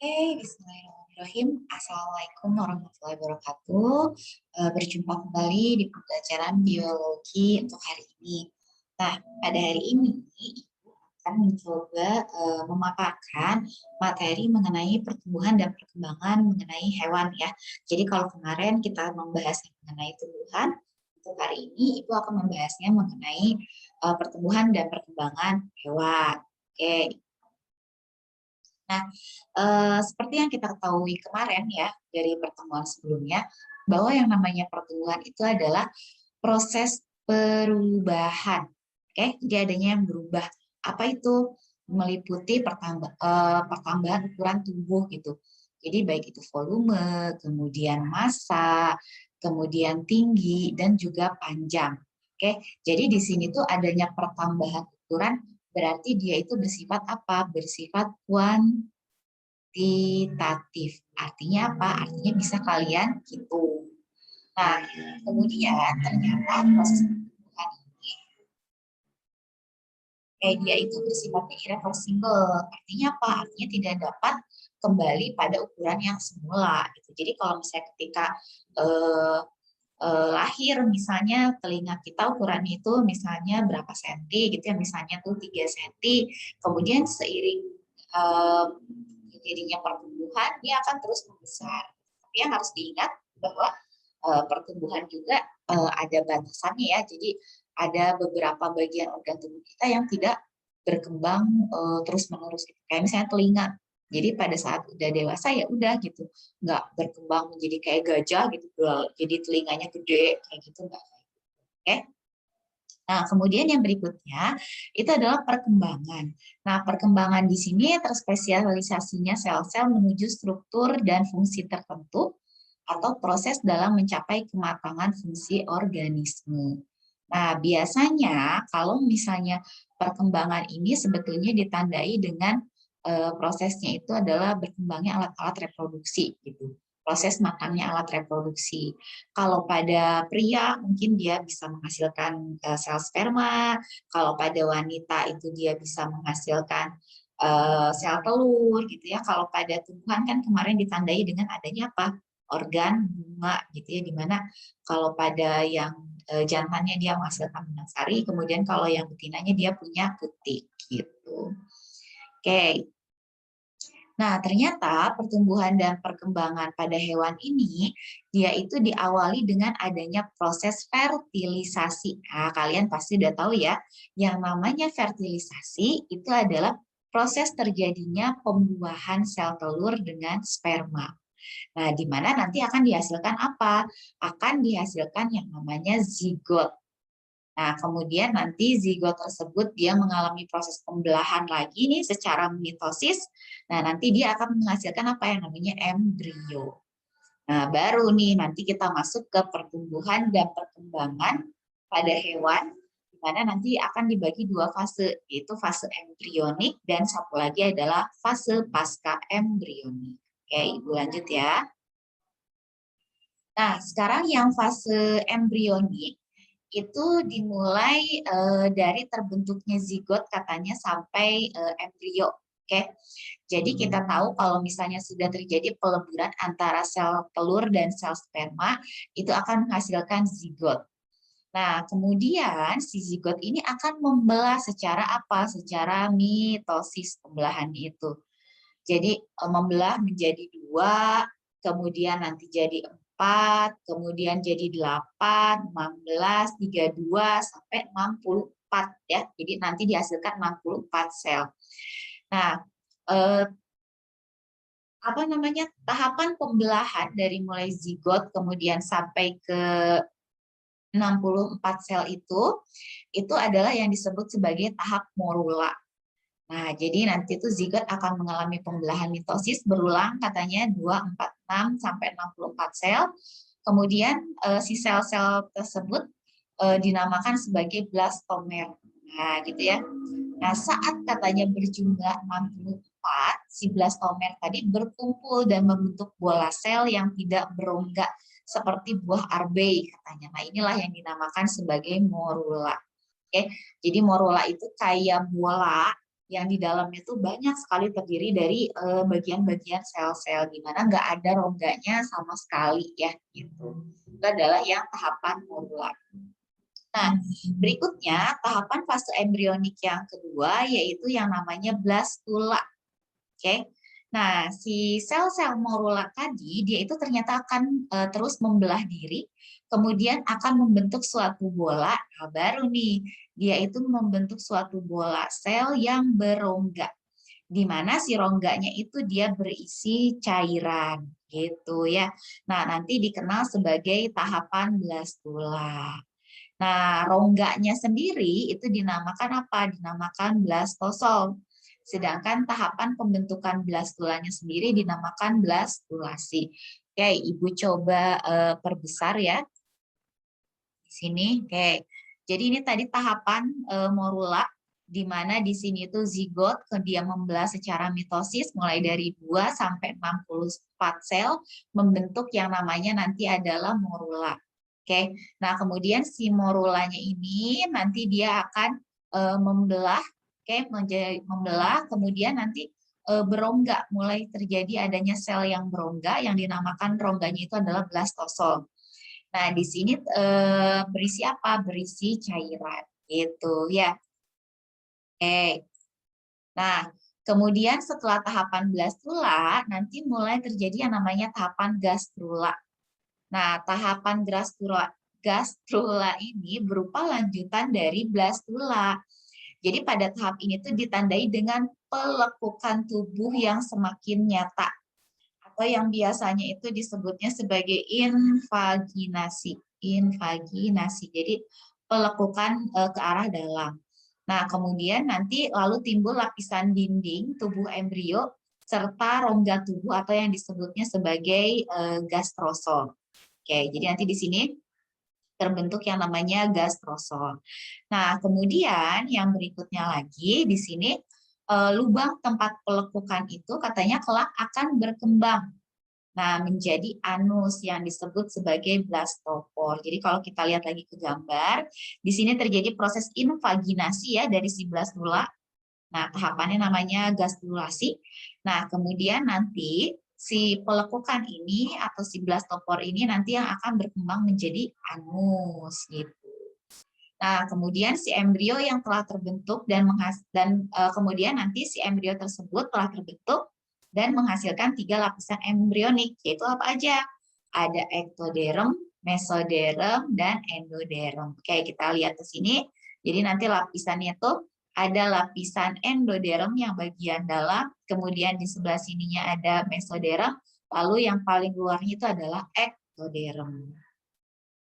Bismillahirrahmanirrahim. Assalamualaikum warahmatullahi wabarakatuh. Berjumpa kembali di pembelajaran biologi untuk hari ini. Nah, pada hari ini Ibu akan mencoba memaparkan materi mengenai pertumbuhan dan perkembangan mengenai hewan ya. Jadi kalau kemarin kita membahas mengenai tumbuhan, untuk hari ini Ibu akan membahasnya mengenai pertumbuhan dan perkembangan hewan. Oke. Nah, seperti yang kita ketahui kemarin ya dari pertemuan sebelumnya, bahwa yang namanya pertumbuhan itu adalah proses perubahan. Oke, jadi adanya yang berubah. Apa itu? Meliputi pertambahan ukuran tubuh gitu. Jadi baik itu volume, kemudian massa, kemudian tinggi, dan juga panjang. Oke, jadi di sini tuh adanya pertambahan ukuran berarti dia itu bersifat apa? Bersifat kuantitatif. Artinya apa? Artinya bisa kalian hitung. Nah, kemudian ternyata proses pertumbuhan ini dia itu bersifatnya irreversible. Artinya apa? Artinya tidak dapat kembali pada ukuran yang semula. Gitu. Jadi kalau misalnya ketika lahir misalnya telinga kita ukurannya itu misalnya berapa senti gitu ya, misalnya tuh 3 senti, kemudian seiring jadinya pertumbuhan dia akan terus membesar. Tapi yang harus diingat bahwa pertumbuhan juga ada batasannya ya, jadi ada beberapa bagian organ tubuh kita yang tidak berkembang terus-menerus gitu. Kayak misalnya telinga. Jadi pada saat udah dewasa ya udah gitu, nggak berkembang menjadi kayak gajah gitu, jadi telinganya gede kayak gitu nggak. Oke. Nah, kemudian yang berikutnya itu adalah perkembangan. Nah, perkembangan di sini terspesialisasinya sel-sel menuju struktur dan fungsi tertentu atau proses dalam mencapai kematangan fungsi organisme. Nah, biasanya kalau misalnya perkembangan ini sebetulnya ditandai dengan prosesnya itu adalah berkembangnya alat-alat reproduksi gitu. Proses makannya alat reproduksi. Kalau pada pria mungkin dia bisa menghasilkan sel sperma, kalau pada wanita itu dia bisa menghasilkan sel telur gitu ya. Kalau pada tumbuhan kan kemarin ditandai dengan adanya apa? Organ bunga gitu ya, dimana kalau pada yang jantannya dia menghasilkan benang sari, kemudian kalau yang betinanya dia punya putik gitu. Oke. Nah, ternyata pertumbuhan dan perkembangan pada hewan ini, dia itu diawali dengan adanya proses fertilisasi. Nah, kalian pasti udah tahu ya, yang namanya fertilisasi itu adalah proses terjadinya pembuahan sel telur dengan sperma. Nah, di mana nanti akan dihasilkan apa? Akan dihasilkan yang namanya zigot. Nah, kemudian nanti zigot tersebut dia mengalami proses pembelahan lagi nih secara mitosis. Nah, nanti dia akan menghasilkan apa yang namanya embrio. Nah, baru nih nanti kita masuk ke pertumbuhan dan perkembangan pada hewan, di mana nanti akan dibagi dua fase, yaitu fase embrionik dan satu lagi adalah fase pasca embrionik. Oke, Ibu lanjut ya. Nah, sekarang yang fase embrionik itu dimulai dari terbentuknya zigot katanya sampai embrio. Oke. Jadi kita tahu kalau misalnya sudah terjadi peleburan antara sel telur dan sel sperma, itu akan menghasilkan zigot. Nah, kemudian si zigot ini akan membelah secara apa? Secara mitosis pembelahannya itu. Jadi membelah menjadi 2, kemudian nanti jadi 4, kemudian jadi 8, 16, 32 sampai 64 ya. Jadi nanti dihasilkan 64 sel. Nah, apa namanya? Tahapan pembelahan dari mulai zigot kemudian sampai ke 64 sel itu adalah yang disebut sebagai tahap morula. Nah, jadi nanti itu zigot akan mengalami pembelahan mitosis berulang katanya 2, 4, 6 sampai 64 sel. Kemudian si sel-sel tersebut dinamakan sebagai blastomer. Nah, gitu ya. Nah, saat katanya berjumlah 64, si blastomer tadi berkumpul dan membentuk bola sel yang tidak berongga seperti buah arbei katanya. Nah, inilah yang dinamakan sebagai morula. Oke. Jadi morula itu kayak bola yang di dalamnya itu banyak sekali terdiri dari bagian-bagian sel-sel, di mana nggak ada rongganya sama sekali ya, gitu. Itu adalah yang tahapan morula. Nah, berikutnya tahapan fase embrionik yang kedua yaitu yang namanya blastula. Oke. Nah, si sel-sel morula tadi dia itu ternyata akan terus membelah diri, kemudian akan membentuk suatu bola. Nah, baru nih, dia itu membentuk suatu bola sel yang berongga, di mana si rongganya itu dia berisi cairan, gitu ya. Nah, nanti dikenal sebagai tahapan blastula. Nah, rongganya sendiri itu dinamakan apa? Dinamakan blastosol. Sedangkan tahapan pembentukan blastulanya sendiri dinamakan blastulasi. Oke, Ibu coba perbesar ya di sini. Oke. Jadi ini tadi tahapan morula, di mana di sini itu zigot, dia membelah secara mitosis mulai dari 2 sampai 64 sel membentuk yang namanya nanti adalah morula. Oke. Nah, kemudian si morulanya ini nanti dia akan membelah, membelah, kemudian nanti berongga, mulai terjadi adanya sel yang berongga yang dinamakan rongganya itu adalah blastosol. Nah, di sini berisi apa? Berisi cairan, gitu ya. Oke. Nah, kemudian setelah tahapan blastula, nanti mulai terjadi yang namanya tahapan gastrula. Nah, tahapan gastrula ini berupa lanjutan dari blastula. Jadi pada tahap ini tuh ditandai dengan pelekukan tubuh yang semakin nyata, atau yang biasanya itu disebutnya sebagai invaginasi. Invaginasi. Jadi pelekukan ke arah dalam. Nah, kemudian nanti lalu timbul lapisan dinding tubuh embrio serta rongga tubuh atau yang disebutnya sebagai gastrosol. Oke, jadi nanti di sini terbentuk yang namanya gastrosol. Nah, kemudian yang berikutnya lagi di sini lubang tempat pelekukan itu katanya kelak akan berkembang. Nah, menjadi anus yang disebut sebagai blastopor. Jadi kalau kita lihat lagi ke gambar, di sini terjadi proses invaginasi ya dari si blastula. Nah, tahapannya namanya gastrulasi. Nah, kemudian nanti si pelekukan ini atau si blastopor ini nanti yang akan berkembang menjadi anus gitu. Nah, kemudian si embrio yang telah terbentuk dan kemudian nanti si embrio tersebut telah terbentuk dan menghasilkan 3 lapisan embrionik, yaitu apa aja? Ada ektoderm, mesoderm, dan endoderm. Oke, kita lihat ke sini. Jadi nanti lapisannya itu ada lapisan endoderm yang bagian dalam, kemudian di sebelah sininya ada mesoderm, lalu yang paling luarnya itu adalah ektoderm.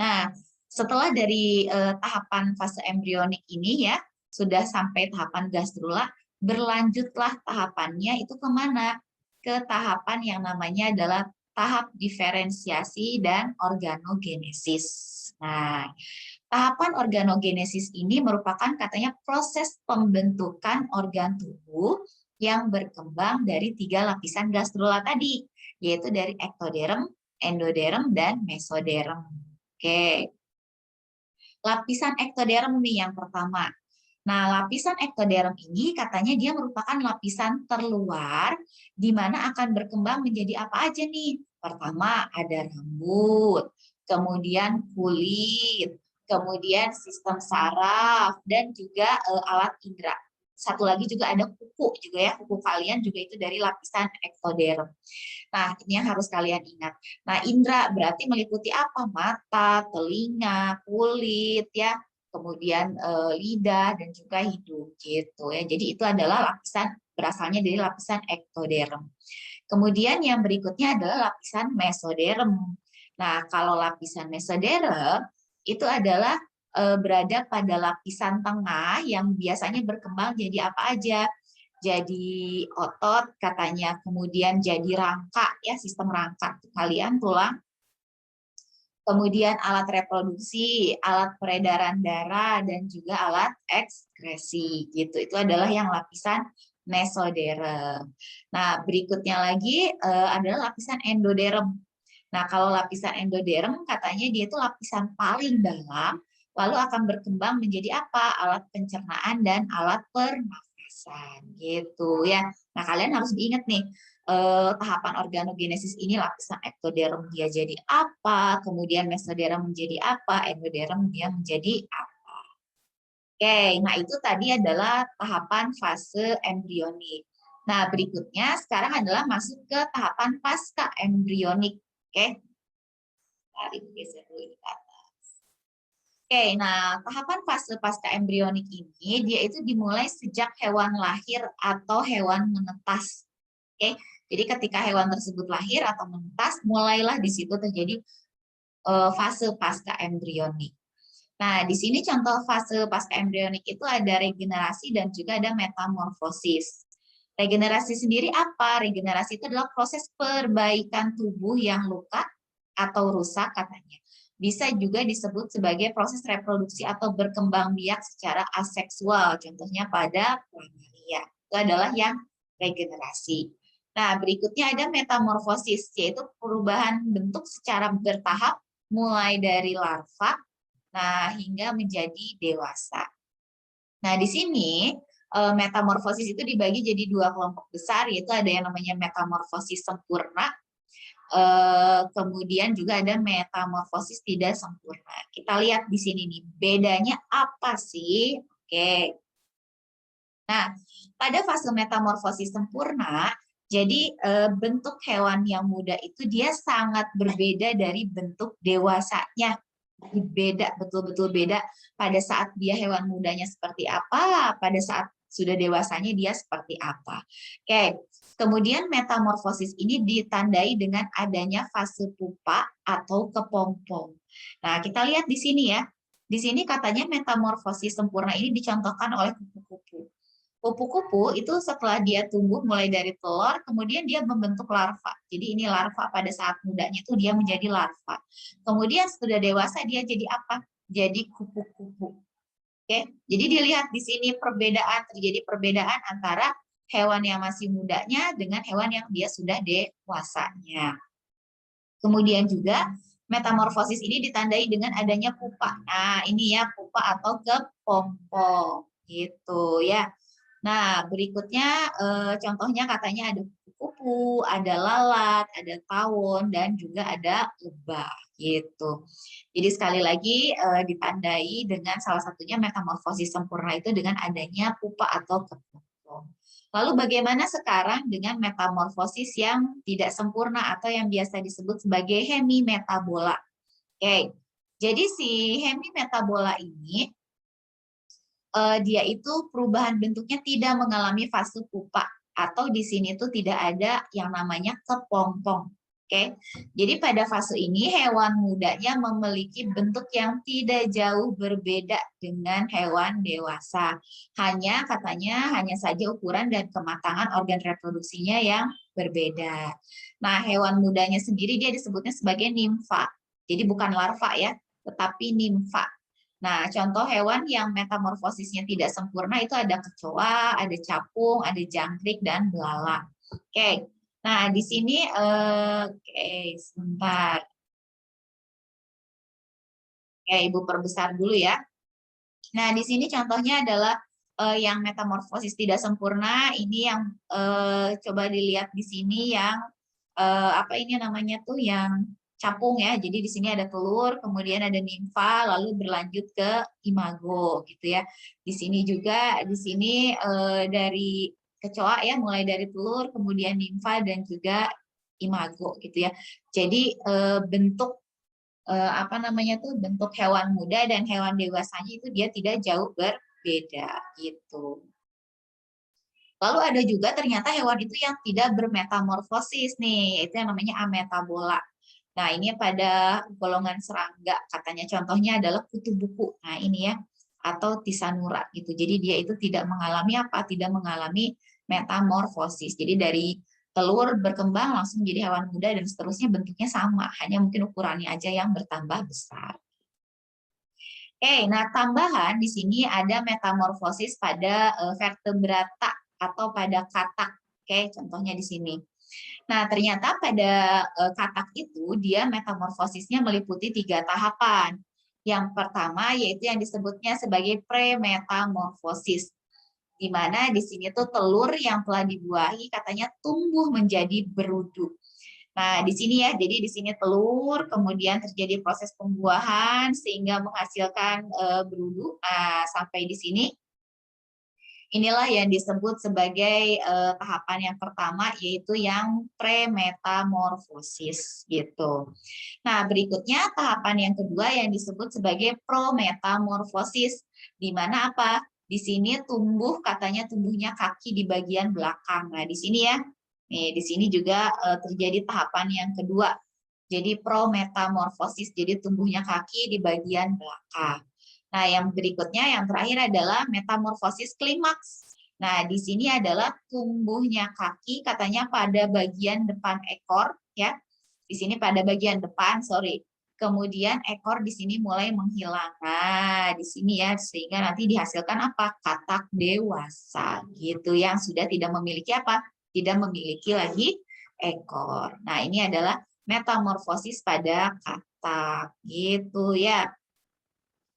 Nah, setelah dari tahapan fase embrionik ini ya, sudah sampai tahapan gastrula, berlanjutlah tahapannya itu kemana? Ke tahapan yang namanya adalah tahap diferensiasi dan organogenesis. Nah, tahapan organogenesis ini merupakan katanya proses pembentukan organ tubuh yang berkembang dari 3 lapisan gastrula tadi, yaitu dari ektoderm, endoderm, dan mesoderm. Oke, lapisan ektoderm nih yang pertama. Nah, lapisan ektoderm ini katanya dia merupakan lapisan terluar di mana akan berkembang menjadi apa aja nih? Pertama ada rambut, kemudian kulit, kemudian sistem saraf, dan juga alat indera. Satu lagi juga ada kuku juga ya, kuku kalian juga itu dari lapisan ektoderm. Nah, ini yang harus kalian ingat. Nah, indera berarti meliputi apa? Mata, telinga, kulit, ya, kemudian lidah dan juga hidung gitu ya. Jadi itu adalah lapisan berasalnya dari lapisan ektoderm. Kemudian yang berikutnya adalah lapisan mesoderm. Nah, kalau lapisan mesoderm itu adalah berada pada lapisan tengah yang biasanya berkembang jadi apa aja? Jadi otot katanya, kemudian jadi rangka ya, sistem rangka kalian tulang, kemudian alat reproduksi, alat peredaran darah, dan juga alat ekskresi gitu. Itu adalah yang lapisan mesoderm. Nah, berikutnya lagi adalah lapisan endoderm. Nah, kalau lapisan endoderm katanya dia itu lapisan paling dalam, lalu akan berkembang menjadi apa? Alat pencernaan dan alat pernafasan. lapisan gitu ya. Nah, kalian harus diingat nih tahapan organogenesis ini lapisan ektoderm dia jadi apa, kemudian mesoderm menjadi apa, endoderm dia menjadi apa. Oke, nah itu tadi adalah tahapan fase embrionik. Nah, berikutnya sekarang adalah masuk ke tahapan pasca embrionik. Oke, tarik geser dulu ini ke atas. Oke, nah tahapan fase pasca embrionik ini dia itu dimulai sejak hewan lahir atau hewan menetas. Oke, jadi ketika hewan tersebut lahir atau menetas, mulailah di situ terjadi fase pasca embrionik. Nah, di sini contoh fase pasca embrionik itu ada regenerasi dan juga ada metamorfosis. Regenerasi sendiri apa? Regenerasi itu adalah proses perbaikan tubuh yang luka atau rusak katanya. Bisa juga disebut sebagai proses reproduksi atau berkembang biak secara aseksual. Contohnya pada planaria. Itu adalah yang regenerasi. Nah, berikutnya ada metamorfosis, yaitu perubahan bentuk secara bertahap mulai dari larva hingga menjadi dewasa. Nah, di sini metamorfosis itu dibagi jadi dua kelompok besar, yaitu ada yang namanya metamorfosis sempurna, kemudian juga ada metamorfosis tidak sempurna. Kita lihat di sini nih, bedanya apa sih? Oke. Nah, pada fase metamorfosis sempurna, jadi bentuk hewan yang muda itu dia sangat berbeda dari bentuk dewasanya. Beda, betul-betul beda pada saat dia hewan mudanya seperti apa, pada saat sudah dewasanya dia seperti apa. Oke, kemudian metamorfosis ini ditandai dengan adanya fase pupa atau kepompong. Nah, kita lihat di sini ya. Di sini katanya metamorfosis sempurna ini dicontohkan oleh kupu-kupu. Kupu-kupu itu setelah dia tumbuh mulai dari telur, kemudian dia membentuk larva. Jadi ini larva pada saat mudanya itu dia menjadi larva. Kemudian sudah dewasa dia jadi apa? Jadi kupu-kupu. Oke, jadi dilihat di sini terjadi perbedaan antara hewan yang masih mudanya dengan hewan yang dia sudah dewasanya. Kemudian juga metamorfosis ini ditandai dengan adanya pupa. Nah, ini ya pupa atau kepompong gitu ya. Nah, berikutnya contohnya katanya ada kupu-kupu, ada lalat, ada tawon, dan juga ada lebah gitu. Jadi sekali lagi ditandai dengan salah satunya metamorfosis sempurna itu dengan adanya pupa atau kepompong. Lalu bagaimana sekarang dengan metamorfosis yang tidak sempurna atau yang biasa disebut sebagai hemimetabola? Oke, jadi si hemimetabola ini dia itu perubahan bentuknya tidak mengalami fase pupa atau di sini tuh tidak ada yang namanya kepompong. Oke, jadi pada fase ini hewan mudanya memiliki bentuk yang tidak jauh berbeda dengan hewan dewasa. Hanya saja ukuran dan kematangan organ reproduksinya yang berbeda. Nah, hewan mudanya sendiri dia disebutnya sebagai nimfa. Jadi bukan larva ya, tetapi nimfa. Nah, contoh hewan yang metamorfosisnya tidak sempurna itu ada kecoa, ada capung, ada jangkrik, dan belalang. Oke, nah di sini, oke, sebentar. Oke, Ibu perbesar dulu ya. Nah, di sini contohnya adalah yang metamorfosis tidak sempurna. Ini yang coba dilihat di sini yang apa ini namanya tuh yang capung ya. Jadi di sini ada telur, kemudian ada nimfa, lalu berlanjut ke imago gitu ya. Di sini juga dari kecoa ya, mulai dari telur, kemudian nimfa dan juga imago gitu ya. Jadi bentuk apa namanya tuh bentuk hewan muda dan hewan dewasanya itu dia tidak jauh berbeda gitu. Lalu ada juga ternyata hewan itu yang tidak bermetamorfosis nih, yaitu yang namanya ametabola. Nah, ini pada golongan serangga, katanya contohnya adalah kutu buku. Nah, ini ya, atau tisanura gitu. Jadi dia itu tidak mengalami apa? Tidak mengalami metamorfosis. Jadi dari telur berkembang langsung jadi hewan muda dan seterusnya bentuknya sama, hanya mungkin ukurannya aja yang bertambah besar. Oke, nah tambahan di sini ada metamorfosis pada vertebrata atau pada katak. Oke, contohnya di sini. Nah, ternyata pada katak itu dia metamorfosisnya meliputi 3 tahapan. Yang pertama yaitu yang disebutnya sebagai premetamorfosis. Di mana di sini tuh telur yang telah dibuahi katanya tumbuh menjadi berudu. Nah, di sini ya, jadi di sini telur, kemudian terjadi proses pembuahan sehingga menghasilkan berudu. Nah, sampai di sini inilah yang disebut sebagai tahapan yang pertama, yaitu yang premetamorfosis gitu. Nah, berikutnya tahapan yang kedua yang disebut sebagai prometamorfosis, di mana apa? Di sini tumbuh, katanya tumbuhnya kaki di bagian belakang. Nah, di sini ya, nih di sini juga terjadi tahapan yang kedua. Jadi prometamorfosis, jadi tumbuhnya kaki di bagian belakang. Nah, yang berikutnya, yang terakhir adalah metamorfosis klimaks. Nah, di sini adalah tumbuhnya kaki, katanya pada bagian depan ekor, ya. Di sini pada bagian depan, sorry. Kemudian ekor di sini mulai menghilang. Nah, di sini ya, sehingga nanti dihasilkan apa? Katak dewasa, gitu. Yang sudah tidak memiliki apa? Tidak memiliki lagi ekor. Nah, ini adalah metamorfosis pada katak, gitu ya.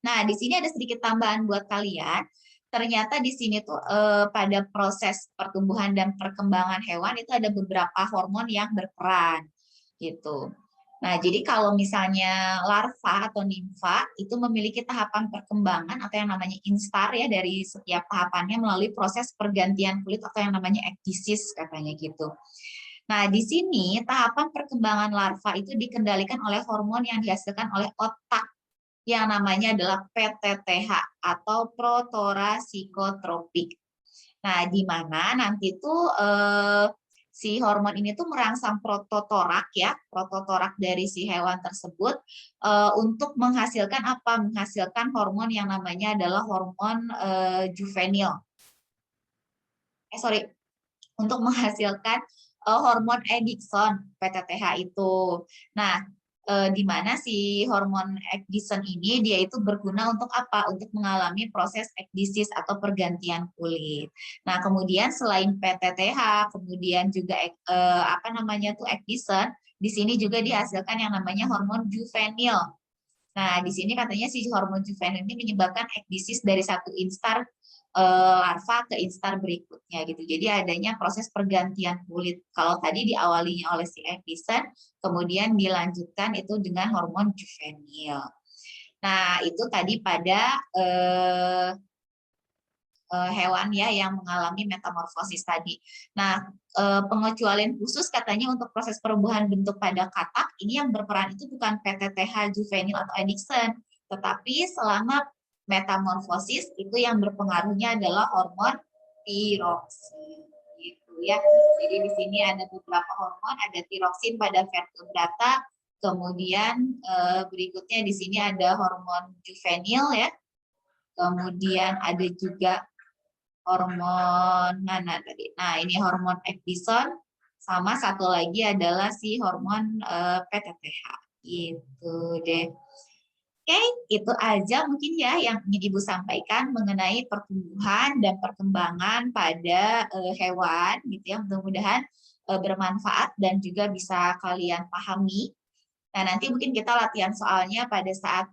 Nah, di sini ada sedikit tambahan buat kalian. Ternyata di sini tuh pada proses pertumbuhan dan perkembangan hewan itu ada beberapa hormon yang berperan gitu. Nah, jadi kalau misalnya larva atau nimfa itu memiliki tahapan perkembangan atau yang namanya instar ya, dari setiap tahapannya melalui proses pergantian kulit atau yang namanya ekdisis katanya gitu. Nah, di sini tahapan perkembangan larva itu dikendalikan oleh hormon yang dihasilkan oleh otak yang namanya adalah PTTH atau protorasikotropik. Nah, di mana nanti tuh si hormon ini tuh merangsang prototorak ya, prototorak dari si hewan tersebut untuk menghasilkan apa? Menghasilkan hormon yang namanya adalah hormon juvenil. Sorry, untuk menghasilkan hormon Edison PTTH itu. Nah, di mana si hormon Edison ini dia itu berguna untuk apa? Untuk mengalami proses ekdisis atau pergantian kulit. Nah, kemudian selain PTTH, kemudian juga apa namanya tuh Edison, di sini juga dihasilkan yang namanya hormon juvenil. Nah, di sini katanya si hormon juvenil ini menyebabkan ekdisis dari satu instar larva ke instar berikutnya gitu. Jadi adanya proses pergantian kulit. Kalau tadi diawalinya oleh si Edison, kemudian dilanjutkan itu dengan hormon juvenil. Nah, itu tadi pada hewan ya yang mengalami metamorfosis tadi. Nah, pengecualian khusus katanya untuk proses perubahan bentuk pada katak ini yang berperan itu bukan PTTH juvenil atau Edison, tetapi selama metamorfosis itu yang berpengaruhnya adalah hormon tiroksin gitu ya. Jadi di sini ada beberapa hormon, ada tiroksin pada vertebrata, kemudian berikutnya di sini ada hormon juvenil ya. Kemudian ada juga hormon mana tadi? Nah, ini hormon Edison, sama satu lagi adalah si hormon PTTH. Gitu deh. Oke, itu aja mungkin ya yang ingin Ibu sampaikan mengenai pertumbuhan dan perkembangan pada hewan gitu ya. Mudah-mudahan bermanfaat dan juga bisa kalian pahami. Nah, nanti mungkin kita latihan soalnya pada saat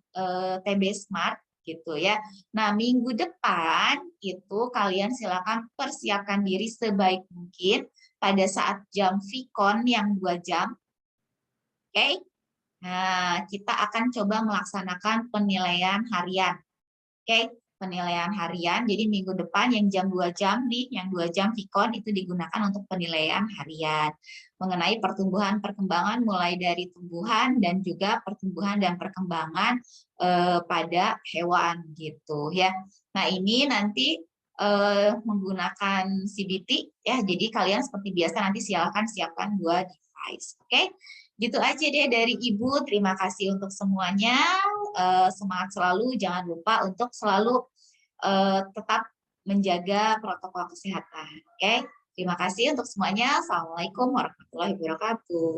TB Smart gitu ya. Nah, minggu depan itu kalian silakan persiapkan diri sebaik mungkin pada saat jam Vicon yang 2 jam. Oke? Nah, kita akan coba melaksanakan penilaian harian. Oke, penilaian harian. Jadi minggu depan yang jam 2 jam nih, yang 2 jam Vicon itu digunakan untuk penilaian harian mengenai pertumbuhan perkembangan mulai dari tumbuhan dan juga pertumbuhan dan perkembangan pada hewan gitu ya. Nah, ini nanti menggunakan CBT ya. Jadi kalian seperti biasa nanti silakan siapkan 2 device. Oke. Gitu aja deh dari Ibu. Terima kasih untuk semuanya. Semangat selalu. Jangan lupa untuk selalu tetap menjaga protokol kesehatan. Oke. Terima kasih untuk semuanya. Assalamualaikum warahmatullahi wabarakatuh.